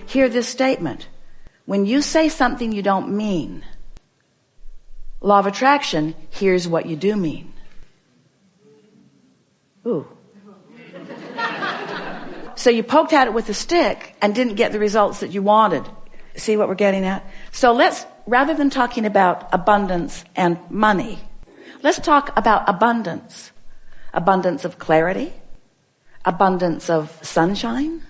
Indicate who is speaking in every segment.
Speaker 1: hear this statement. When you say something you don't mean, law of attraction hears what you do mean. Ooh. So you poked at it with a stick and didn't get the results that you wanted. See what we're getting at? So rather than talking about abundance and money, let's talk about abundance. Abundance of clarity, abundance of sunshine.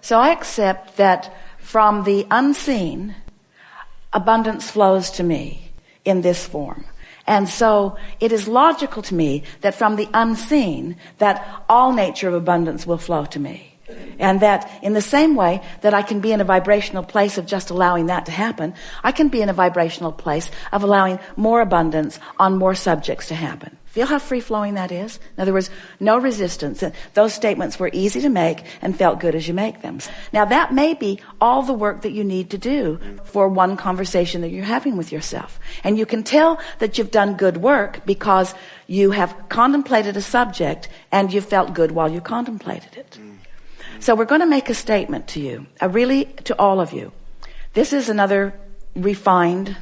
Speaker 1: So I accept that from the unseen, abundance flows to me in this form. And so it is logical to me that from the unseen, that all nature of abundance will flow to me. And that in the same way that I can be in a vibrational place of just allowing that to happen, I can be in a vibrational place of allowing more abundance on more subjects to happen. Feel how free-flowing that is? In other words, no resistance. Those statements were easy to make and felt good as you make them. Now that may be all the work that you need to do for one conversation that you're having with yourself. And you can tell that you've done good work because you have contemplated a subject and you felt good while you contemplated it. So we're going to make a statement to you, really to all of you. This is another refined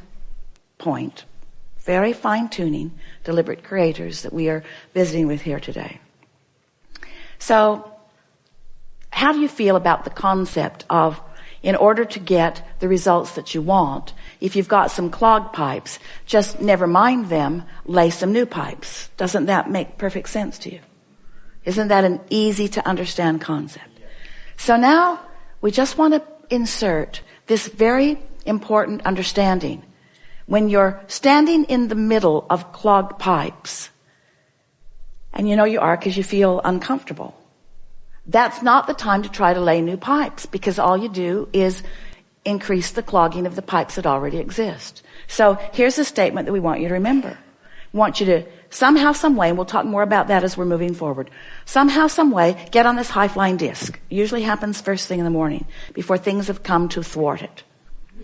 Speaker 1: point, very fine-tuning, deliberate creators that we are visiting with here today. So how do you feel about the concept of, in order to get the results that you want, if you've got some clogged pipes, just never mind them, lay some new pipes? Doesn't that make perfect sense to you? Isn't that an easy to understand concept? So now we just want to insert this very important understanding. When you're standing in the middle of clogged pipes, and you know you are because you feel uncomfortable, that's not the time to try to lay new pipes, because all you do is increase the clogging of the pipes that already exist. So here's a statement that we want you to remember. We want you to somehow, some way, and we'll talk more about that as we're moving forward, somehow, some way, get on this high-flying disc. It usually happens first thing in the morning, before things have come to thwart it.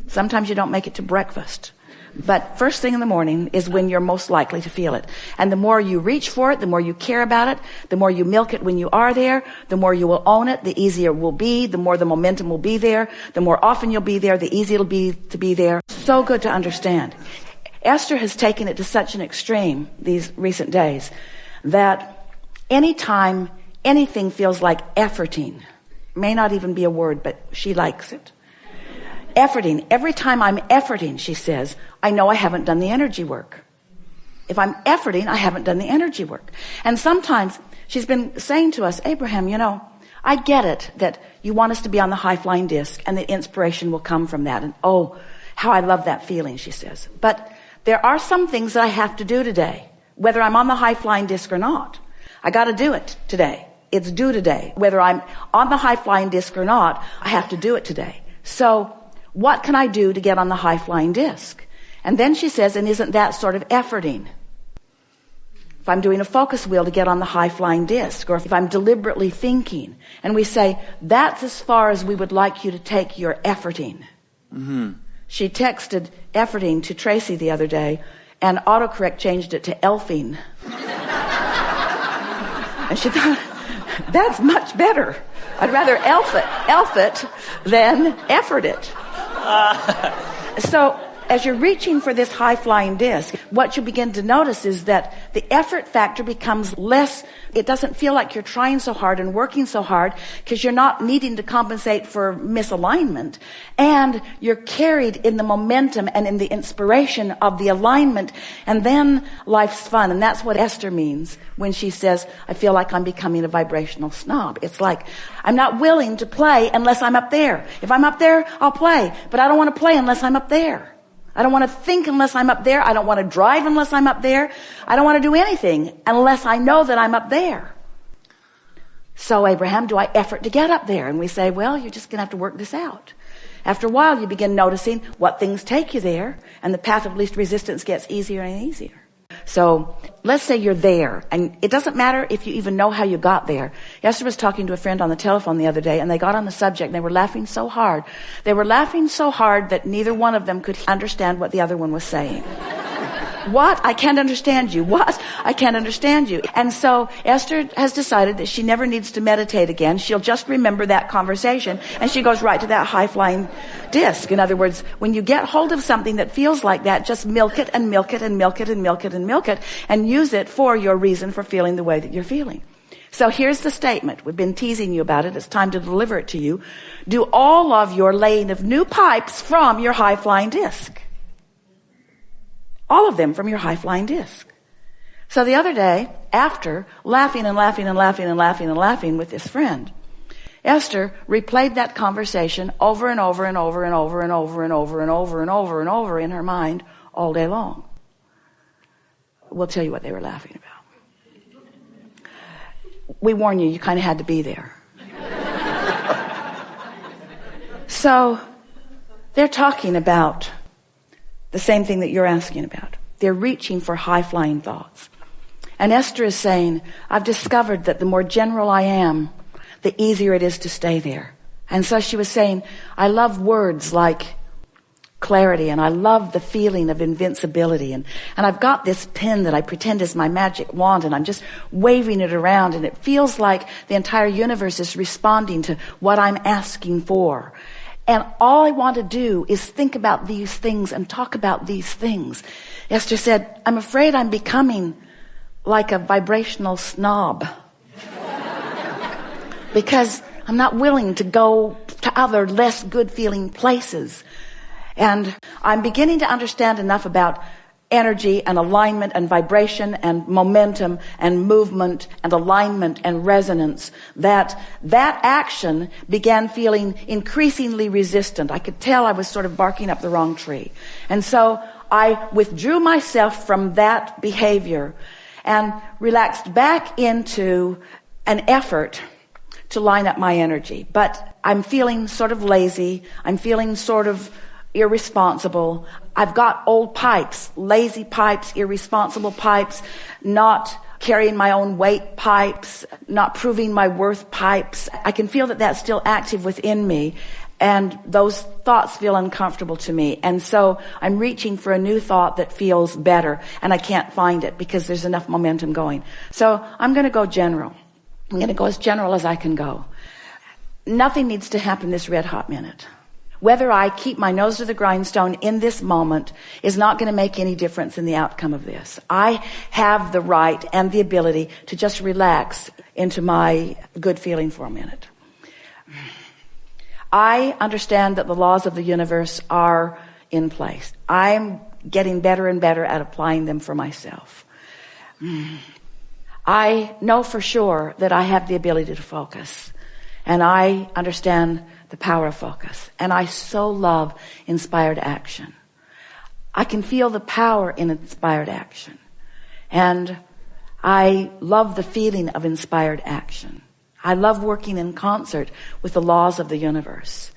Speaker 1: Sometimes you don't make it to breakfast. But first thing in the morning is when you're most likely to feel it. And the more you reach for it, the more you care about it, the more you milk it when you are there, the more you will own it, the easier it will be, the more the momentum will be there, the more often you'll be there, the easier it'll be to be there. So good to understand. Esther has taken it to such an extreme these recent days that anytime anything feels like efforting, may not even be a word, but she likes it. Efforting. Every time I'm efforting, she says, I know I haven't done the energy work. If I'm efforting, I haven't done the energy work. And sometimes she's been saying to us, Abraham, you know, I get it that you want us to be on the high-flying disc and that inspiration will come from that. And oh, how I love that feeling, she says. But there are some things that I have to do today, whether I'm on the high-flying disc or not. I got to do it today. It's due today. Whether I'm on the high-flying disc or not, I have to do it today. So what can I do to get on the high-flying disc? And then she says, and isn't that sort of efforting? If I'm doing a focus wheel to get on the high-flying disc, or if I'm deliberately thinking, and we say, that's as far as we would like you to take your efforting. Mm-hmm. She texted efforting to Tracy the other day, and autocorrect changed it to elfing. And she thought, that's much better. I'd rather elf it than effort it. So as you're reaching for this high-flying disc, what you begin to notice is that the effort factor becomes less. It doesn't feel like you're trying so hard and working so hard because you're not needing to compensate for misalignment. And you're carried in the momentum and in the inspiration of the alignment. And then life's fun. And that's what Esther means when she says, I feel like I'm becoming a vibrational snob. It's like, I'm not willing to play unless I'm up there. If I'm up there, I'll play. But I don't want to play unless I'm up there. I don't want to think unless I'm up there. I don't want to drive unless I'm up there. I don't want to do anything unless I know that I'm up there. So, Abraham, do I effort to get up there? And we say, well, you're just going to have to work this out. After a while, you begin noticing what things take you there, and the path of least resistance gets easier and easier. So let's say you're there, and it doesn't matter if you even know how you got there. Esther was talking to a friend on the telephone the other day, and they got on the subject, and they were laughing so hard. They were laughing so hard that neither one of them could understand what the other one was saying. What? I can't understand you. What? I can't understand you. And so Esther has decided that she never needs to meditate again. She'll just remember that conversation, and she goes right to that high-flying disc. In other words, when you get hold of something that feels like that, just milk it and milk it and milk it and milk it and milk it and use it for your reason for feeling the way that you're feeling. So here's the statement. We've been teasing you about it. It's time to deliver it to you. Do all of your laying of new pipes from your high-flying disc. All of them from your high-flying disc. So the other day, after laughing and laughing and laughing and laughing and laughing with this friend, Esther replayed that conversation over and over and over and over and over and over and over and over and over in her mind all day long. We'll tell you what they were laughing about. We warn you, you kind of had to be there. So they're talking about the same thing that you're asking about. They're reaching for high-flying thoughts. And Esther is saying, I've discovered that the more general I am, the easier it is to stay there. And so she was saying, I love words like clarity, and I love the feeling of invincibility. And I've got this pen that I pretend is my magic wand, and I'm just waving it around, and it feels like the entire universe is responding to what I'm asking for. And all I want to do is think about these things and talk about these things. Esther said, I'm afraid I'm becoming like a vibrational snob. Because I'm not willing to go to other less good feeling places. And I'm beginning to understand enough about energy and alignment and vibration and momentum and movement and alignment and resonance that action began feeling increasingly resistant. I could tell I was sort of barking up the wrong tree. And so I withdrew myself from that behavior and relaxed back into an effort to line up my energy. But I'm feeling sort of lazy. I'm feeling sort of irresponsible. I've got old pipes, lazy pipes, irresponsible pipes, not carrying my own weight pipes, not proving my worth pipes. I can feel that that's still active within me, and those thoughts feel uncomfortable to me. And so I'm reaching for a new thought that feels better, and I can't find it because there's enough momentum going. So I'm going to go general. I'm going to go as general as I can go. Nothing needs to happen this red hot minute. Whether I keep my nose to the grindstone in this moment is not going to make any difference in the outcome of this. I have the right and the ability to just relax into my good feeling for a minute. I understand that the laws of the universe are in place. I'm getting better and better at applying them for myself. I know for sure that I have the ability to focus, and I understand the power of focus. And I so love inspired action. I can feel the power in inspired action. And I love the feeling of inspired action. I love working in concert with the laws of the universe.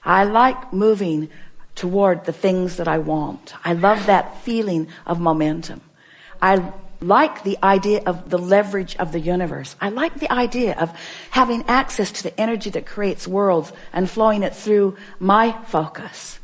Speaker 1: I like moving toward the things that I want. I love that feeling of momentum. I like the idea of the leverage of the universe. I like the idea of having access to the energy that creates worlds and flowing it through my focus.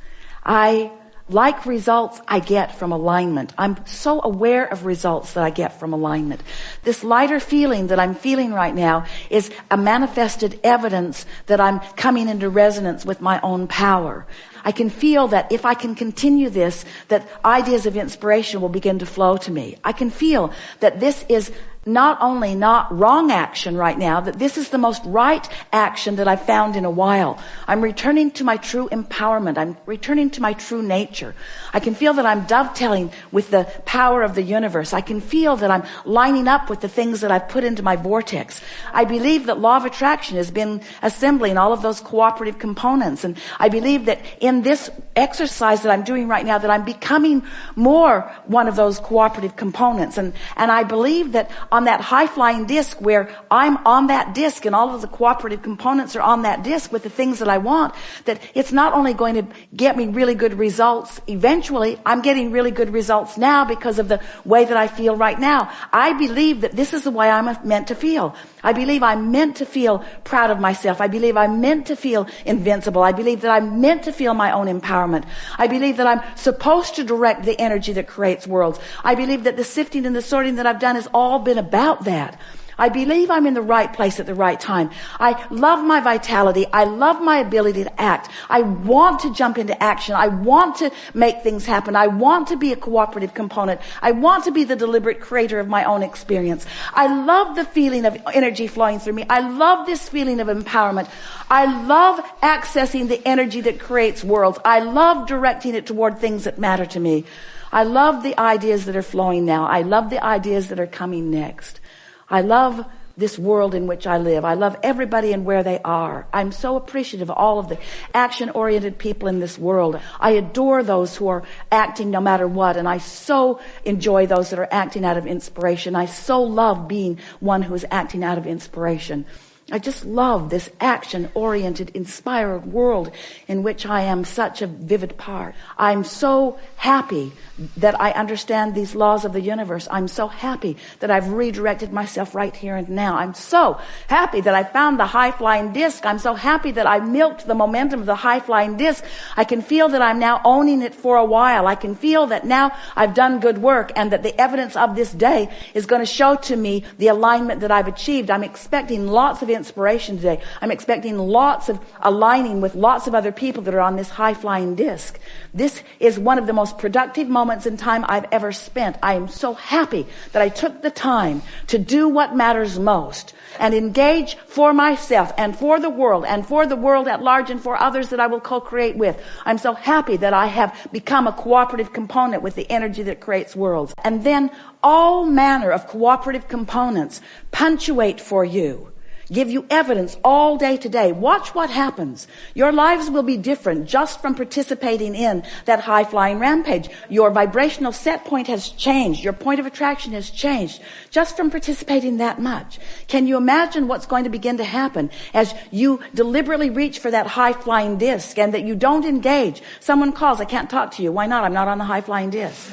Speaker 1: I like results I get from alignment. I'm so aware of results that I get from alignment. This lighter feeling that I'm feeling right now is a manifested evidence that I'm coming into resonance with my own power. I can feel that if I can continue this, that ideas of inspiration will begin to flow to me. I can feel that this is not only not wrong action right now, that this is the most right action that I've found in a while. I'm returning to my true empowerment. I'm returning to my true nature. I can feel that I'm dovetailing with the power of the universe. I can feel that I'm lining up with the things that I've put into my vortex. I believe that law of attraction has been assembling all of those cooperative components. And I believe that in this exercise that I'm doing right now, that I'm becoming more one of those cooperative components. And I believe that on that high-flying disc where I'm on that disc and all of the cooperative components are on that disc with the things that I want, that it's not only going to get me really good results eventually, I'm getting really good results now because of the way that I feel right now. I believe that this is the way I'm meant to feel. I believe I'm meant to feel proud of myself. I believe I'm meant to feel invincible. I believe that I'm meant to feel my own empowerment. I believe that I'm supposed to direct the energy that creates worlds. I believe that the sifting and the sorting that I've done has all been about that. I believe I'm in the right place at the right time. I love my vitality. I love my ability to act. I want to jump into action. I want to make things happen. I want to be a cooperative component. I want to be the deliberate creator of my own experience. I love the feeling of energy flowing through me. I love this feeling of empowerment. I love accessing the energy that creates worlds. I love directing it toward things that matter to me. I love the ideas that are flowing now. I love the ideas that are coming next. I love this world in which I live. I love everybody and where they are. I'm so appreciative of all of the action-oriented people in this world. I adore those who are acting no matter what, and I so enjoy those that are acting out of inspiration. I so love being one who is acting out of inspiration. I just love this action-oriented, inspired world in which I am such a vivid part. I'm so happy that I understand these laws of the universe. I'm so happy that I've redirected myself right here and now. I'm so happy that I found the high-flying disc. I'm so happy that I milked the momentum of the high-flying disc. I can feel that I'm now owning it for a while. I can feel that now I've done good work and that the evidence of this day is going to show to me the alignment that I've achieved. I'm expecting lots of inspiration today. I'm expecting lots of aligning with lots of other people that are on this high-flying disc. This is one of the most productive moments in time I've ever spent. I am so happy that I took the time to do what matters most and engage for myself and for the world at large and for others that I will co-create with. I'm so happy that I have become a cooperative component with the energy that creates worlds. And then all manner of cooperative components punctuate for you. Give you evidence all day today. Watch what happens. Your lives will be different just from participating in that high-flying rampage. Your vibrational set point has changed. Your point of attraction has changed just from participating that much. Can you imagine what's going to begin to happen as you deliberately reach for that high-flying disc and that you don't engage? Someone calls, I can't talk to you. Why not? I'm not on the high-flying disc.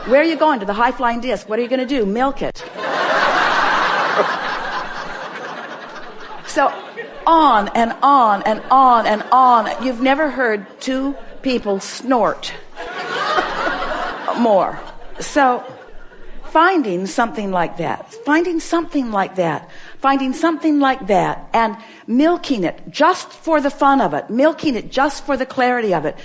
Speaker 1: Where are you going? To the high-flying disc. What are you going to do? Milk it. So on and on and on and on. You've never heard two people snort more. So finding something like that and milking it just for the fun of it, milking it just for the clarity of it,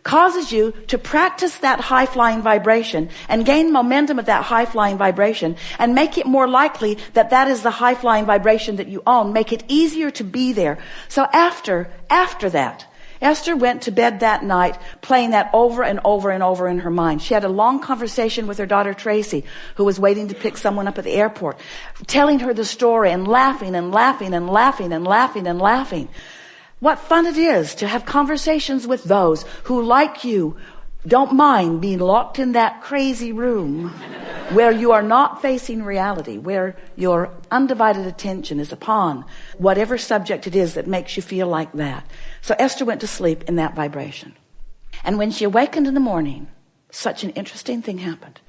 Speaker 1: causes you to practice that high-flying vibration and gain momentum of that high-flying vibration and make it more likely that that is the high-flying vibration that you own. Make it easier to be there. So after that, Esther went to bed that night playing that over and over and over in her mind. She had a long conversation with her daughter Tracy, who was waiting to pick someone up at the airport, telling her the story and laughing and laughing and laughing and laughing and laughing. What fun it is to have conversations with those who, like you, don't mind being locked in that crazy room where you are not facing reality, where your undivided attention is upon whatever subject it is that makes you feel like that. So Esther went to sleep in that vibration. And when she awakened in the morning, such an interesting thing happened.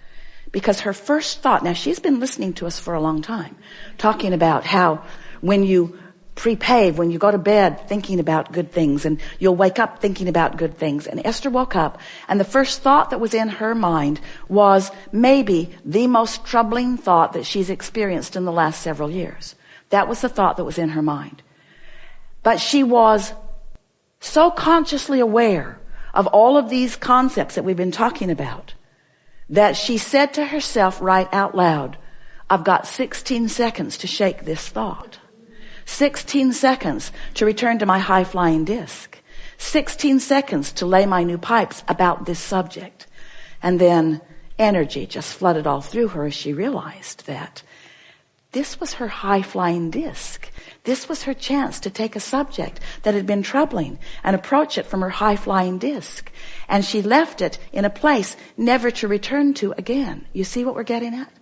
Speaker 1: Because her first thought, now she's been listening to us for a long time, talking about how when you pre-pave, when you go to bed thinking about good things, and you'll wake up thinking about good things. And Esther woke up, and the first thought that was in her mind was maybe the most troubling thought that she's experienced in the last several years. That was the thought that was in her mind. But she was so consciously aware of all of these concepts that we've been talking about that she said to herself right out loud, I've got 16 seconds to shake this thought. 16 seconds to return to my high-flying disc. 16 seconds to lay my new pipes about this subject. And then energy just flooded all through her as she realized that this was her high-flying disc. This was her chance to take a subject that had been troubling and approach it from her high-flying disc. And she left it in a place never to return to again. You see what we're getting at?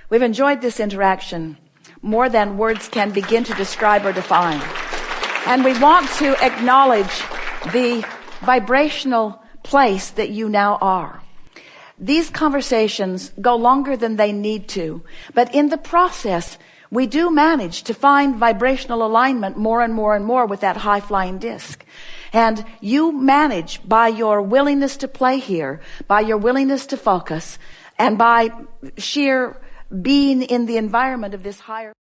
Speaker 1: We've enjoyed this interaction more than words can begin to describe or define. And we want to acknowledge the vibrational place that you now are. These conversations go longer than they need to, but in the process, we do manage to find vibrational alignment more and more and more with that high-flying disc. And you manage, by your willingness to play here, by your willingness to focus, and by sheer being in the environment of this higher